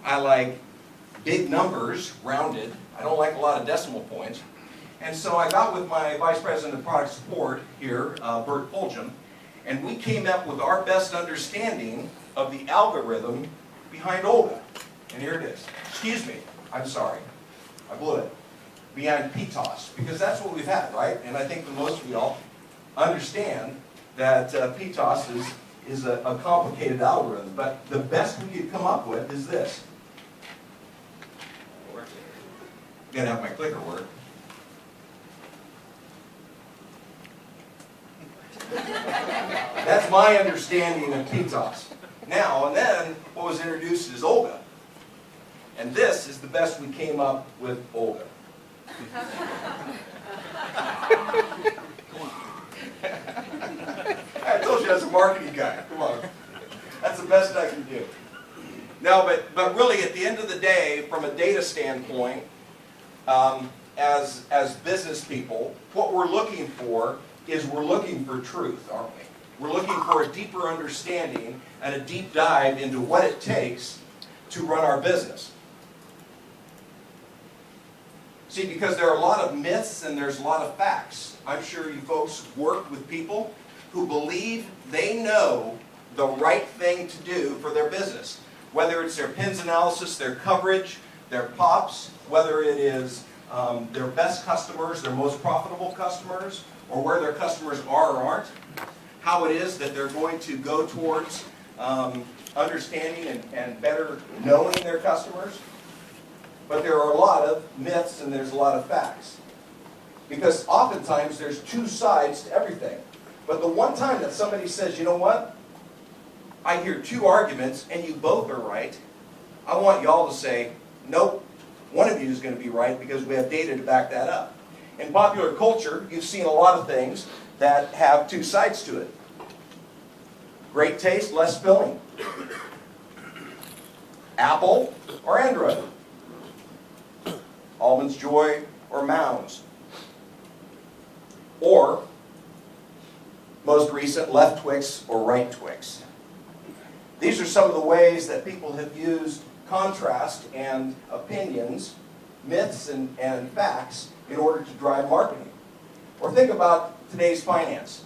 I like big numbers, rounded. I don't like a lot of decimal points. And so I got with my Vice President of Product Support here, Bert Fulgham, and we came up with our best understanding of the algorithm behind Olga. And here it is. Excuse me, I'm sorry, I blew it. Behind PTOS, because that's what we've had, right? And I think that most of y'all understand that PTOS is a complicated algorithm, but the best we could come up with is this. I'm gonna have my clicker work. That's my understanding of PTOS. Now and then, what was introduced is Olga. And this is the best we came up with Olga. I told you I was a marketing guy. Come on. That's the best I can do. No, but really at the end of the day, from a data standpoint, as business people, what we're looking for is we're looking for truth, aren't we? We're looking for a deeper understanding and a deep dive into what it takes to run our business. See, because there are a lot of myths and there's a lot of facts. I'm sure you folks work with people who believe they know the right thing to do for their business. Whether it's their PINS analysis, their coverage, their POPs, whether it is their best customers, their most profitable customers, or where their customers are or aren't, how it is that they're going to go towards understanding and better knowing their customers. But there are a lot of myths and there's a lot of facts. Because oftentimes there's two sides to everything. But the one time that somebody says, you know what, I hear two arguments and you both are right, I want y'all to say, nope, one of you is going to be right because we have data to back that up. In popular culture, you've seen a lot of things that have two sides to it. Great taste, less filling. Apple or Android. Almond's Joy or Mounds. Or, most recent, left Twix or right Twix. These are some of the ways that people have used contrast and opinions, myths and facts in order to drive marketing. Or think about today's finance.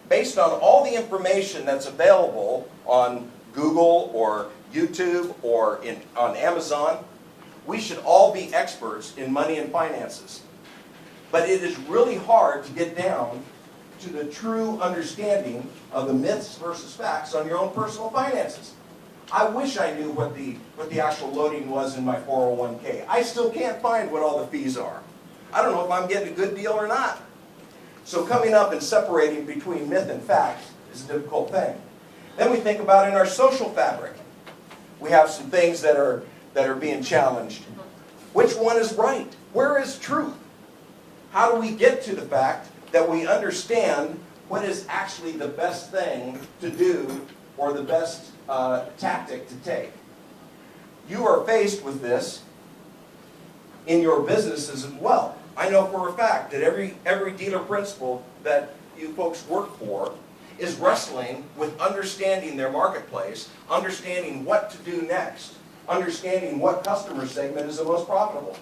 Based on all the information that's available on Google or YouTube or on Amazon, we should all be experts in money and finances. But it is really hard to get down to the true understanding of the myths versus facts on your own personal finances. I wish I knew what the actual loading was in my 401k. I still can't find what all the fees are. I don't know if I'm getting a good deal or not. So coming up and separating between myth and fact is a difficult thing. Then we think about in our social fabric. We have some things that are being challenged. Which one is right? Where is truth? How do we get to the fact that we understand what is actually the best thing to do or the best tactic to take? You are faced with this in your businesses as well. I know for a fact that every dealer principal that you folks work for is wrestling with understanding their marketplace, understanding what to do next, understanding what customer segment is the most profitable,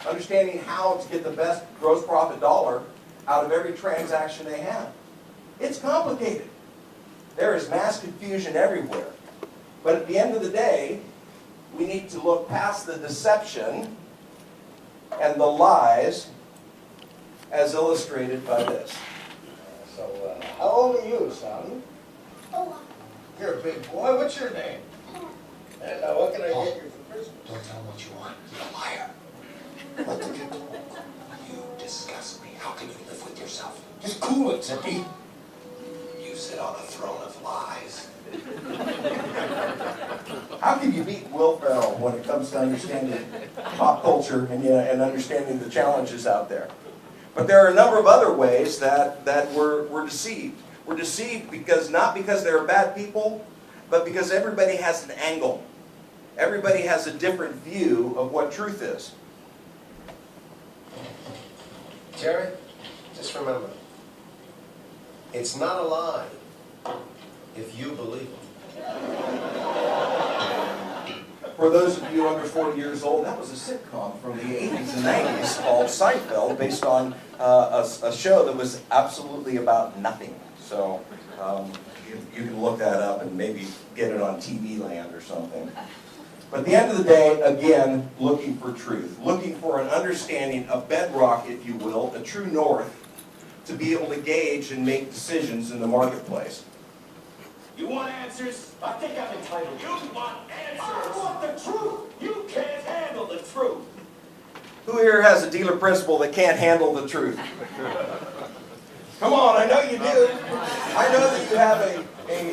understanding how to get the best gross profit dollar out of every transaction they have. It's complicated. There is mass confusion everywhere. But at the end of the day, we need to look past the deception and the lies as illustrated by this. So, how old are you, son? Oh, You're a big boy. What's your name? And what can I get you for Christmas? don't tell him what you want. You're a liar. What did you do? You disgust me. How can you live with yourself? Just cool it, Zippy. You sit on a throne of lies. How can you beat Will Ferrell when it comes to understanding pop culture and understanding the challenges out there? But there are a number of other ways that we're deceived. We're deceived because not because they're bad people, but because everybody has an angle. Everybody has a different view of what truth is. Jerry, just remember, it's not a lie if you believe it. For those of you under 40 years old, that was a sitcom from the 80s and 90s called Seinfeld, based on a show that was absolutely about nothing. So you can look that up and maybe get it on TV Land or something. But at the end of the day, again, looking for truth. Looking for an understanding, a bedrock, if you will, a true north, to be able to gauge and make decisions in the marketplace. You want answers? I think I'm entitled. You want answers? I want the truth. You can't handle the truth. Who here has a dealer principal that can't handle the truth? Come on, I know you do. I know that you have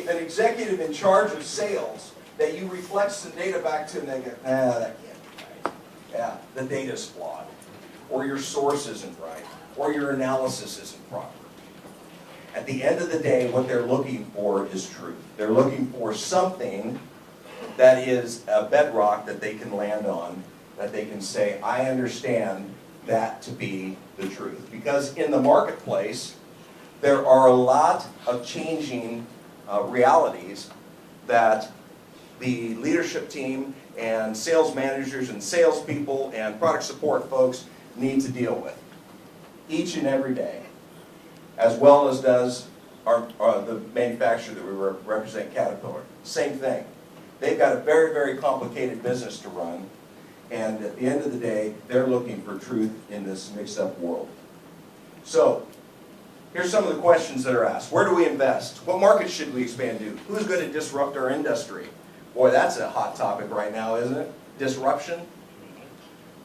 an executive in charge of sales that you reflect some data back to and they go, nah, that can't be right. Yeah, the data's flawed. Or your source isn't right. Or your analysis isn't proper. At the end of the day, what they're looking for is truth. They're looking for something that is a bedrock that they can land on, that they can say, I understand that to be the truth. Because in the marketplace, there are a lot of changing realities that the leadership team and sales managers and salespeople and product support folks need to deal with each and every day, as well as does the manufacturer that we represent, Caterpillar. Same thing. They've got a very, very complicated business to run, and at the end of the day, they're looking for truth in this mixed-up world. So, here's some of the questions that are asked. Where do we invest? What markets should we expand to? Who's going to disrupt our industry? Boy, that's a hot topic right now, isn't it? Disruption.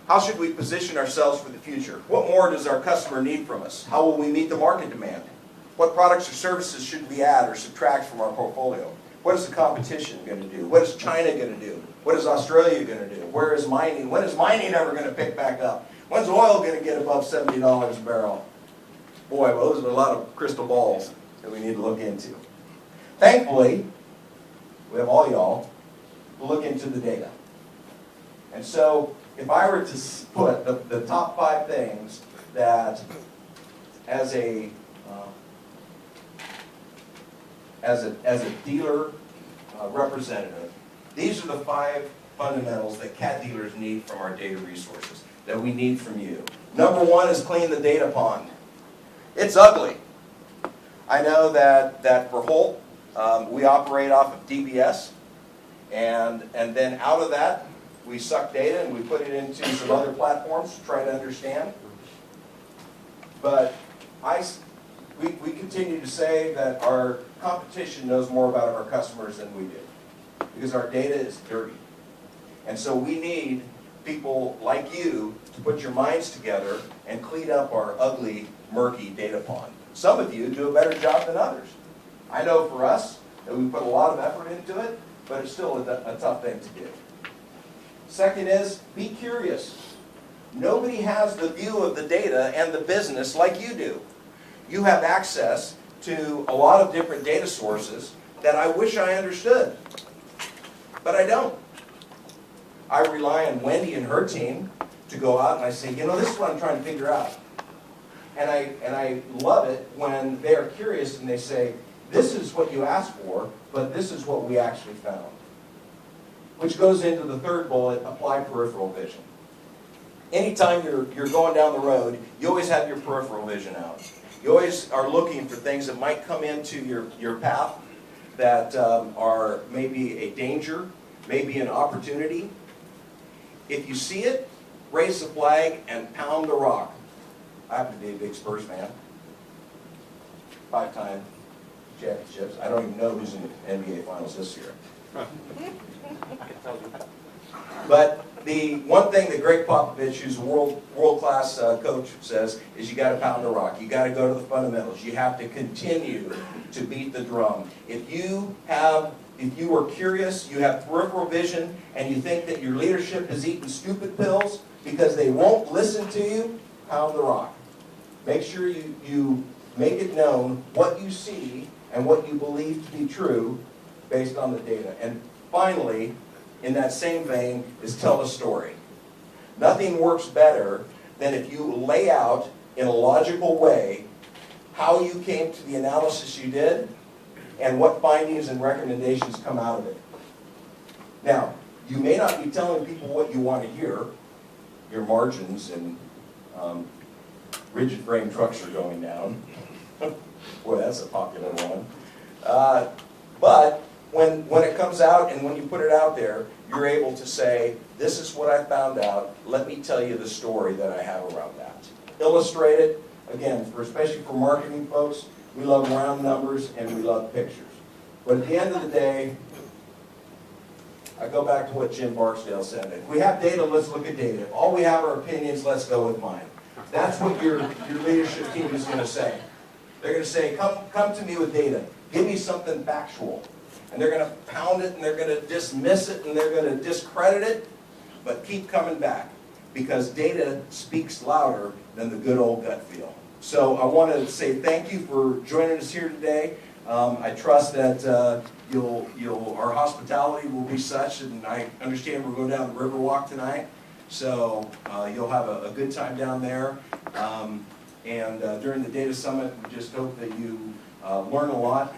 How should we position ourselves for the future? What more does our customer need from us? How will we meet the market demand? What products or services should we add or subtract from our portfolio? What is the competition going to do? What is China going to do? What is Australia going to do? Where is mining? When is mining ever going to pick back up? When's oil going to get above $70 a barrel? Boy, well, those are a lot of crystal balls that we need to look into. Thankfully, we have all y'all to look into the data. And so, if I were to put the top 5 things that, as a dealer representative, these are the 5 fundamentals that CAT dealers need from our data resources, that we need from you. Number 1 is clean the data pond. It's ugly. I know that for Holt, we operate off of DBS, and then out of that, we suck data and we put it into some other platforms to try to understand. But we continue to say that our competition knows more about our customers than we do, because our data is dirty. And so we need people like you to put your minds together and clean up our ugly, murky data pond. Some of you do a better job than others. I know for us that we put a lot of effort into it, but it's still a tough thing to do. Second is, be curious. Nobody has the view of the data and the business like you do. You have access to a lot of different data sources that I wish I understood, but I don't. I rely on Wendy and her team to go out and I say, you know, this is what I'm trying to figure out. And I love it when they're curious and they say, this is what you asked for, but this is what we actually found. Which goes into the third bullet, apply peripheral vision. Anytime you're going down the road, you always have your peripheral vision out. You always are looking for things that might come into your path that are maybe a danger, maybe an opportunity. If you see it, raise the flag and pound the rock. I happen to be a big Spurs fan. 5-time championships. I don't even know who's in the NBA Finals this year. But the one thing that Greg Popovich, who's a world-class coach, says is you got to pound the rock. You got to go to the fundamentals. You have to continue to beat the drum. If you are curious, you have peripheral vision, and you think that your leadership is eating stupid pills because they won't listen to you, pound the rock. Make sure you make it known what you see and what you believe to be true based on the data. And finally, in that same vein, is tell a story. Nothing works better than if you lay out in a logical way how you came to the analysis you did and what findings and recommendations come out of it. Now, You may not be telling people what you want to hear. Your margins and rigid frame trucks are going down. Boy, that's a popular one. But when it comes out and when you put it out there, you're able to say, this is what I found out. Let me tell you the story that I have around that. Illustrate it. Again, especially for marketing folks, we love round numbers and we love pictures. But at the end of the day, I go back to what Jim Barksdale said. If we have data, let's look at data. If all we have are opinions, let's go with mine. That's what your leadership team is going to say. They're going to say, come to me with data. Give me something factual. And they're going to pound it, and they're going to dismiss it, and they're going to discredit it, but keep coming back. Because data speaks louder than the good old gut feel. So I want to say thank you for joining us here today. I trust that our hospitality will be such, and I understand we're going down the Riverwalk tonight, so you'll have a good time down there. And during the Data Summit, we just hope that you learn a lot.